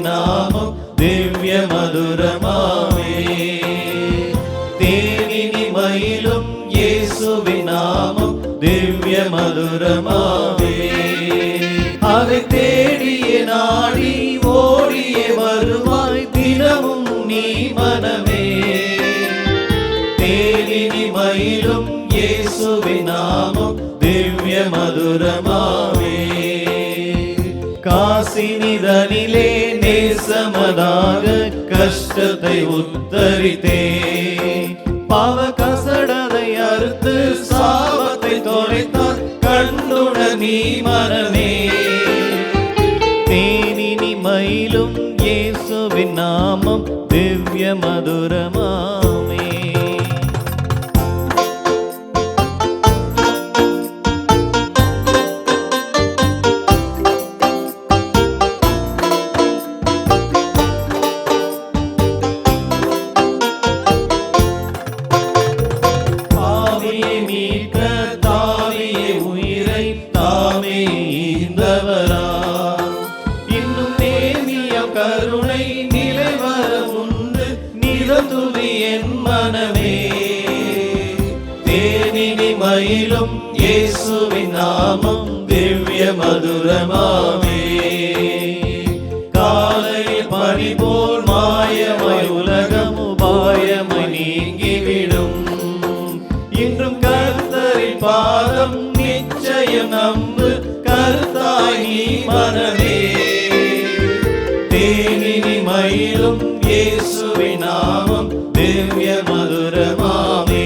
நாமம் திவ்ய மதுரமாவே. தேனினி மயிலும் இயேசுவின் நாமம் திவ்ய மதுரமாவே. அதை தேடிய நாடி ஓடிய வருவாய் தினமும் நீ மனமே. தேனினி மயிலும் இயேசுவின் நாமம் திவ்ய மதுரமாவே. காசினிதனிலே நேசமதாக கஷ்டத்தை உத்தரித்தே. பாவ கசடதை அறுத்து சாபத்தை தொலைத்தார் கண்டுண நீ மனமே. தேனினி மயிலும் இயேசுவின் நாமம் திவ்ய மதுரமாமே. மீட்க தாவிய உயிரை தாமே ஈந்தவரா. இன்னும் நேமிய கருணை நிலைவர உண்டு நிறத்துவி என் மனமே. தேனினி மயிலும் இயேசுவின் நாமம் திவ்ய மதுரமாவே. காலையில் பனி போல் மாயமாய் உலகம் உபாயமாய் நீங்கிவிடும். இன்றும் கர்த்தரின் பாதம் நிச்சயம் நம்பு கர்த்தாய் நீ மனமே. தேனினி மயிலும் இயேசுவின் நாமம் திவ்ய மதுரமாவே.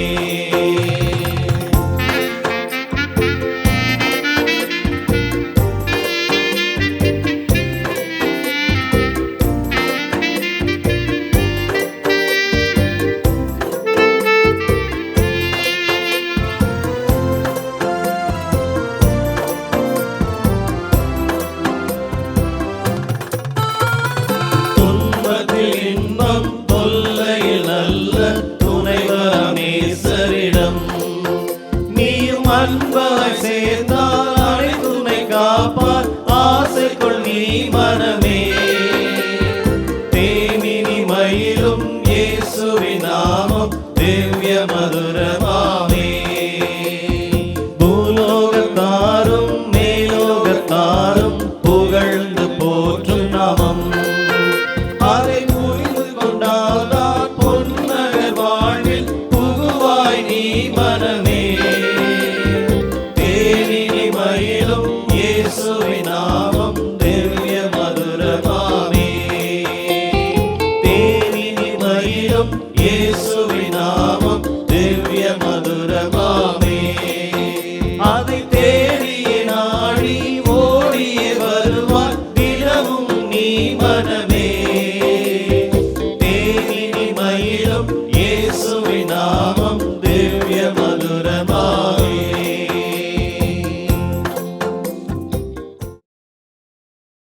இன்பம் தொல்லையில் நல்ல துணைவரம் நேசரிடம். நீயும் அன்பாய் சேர்ந்தால் அனைத்துமை காப்பார் ஆசைக்குள் நீ மனமே. தேனினி மயிலும் இயேசுவின் நாமம் திவ்ய மதுரமா.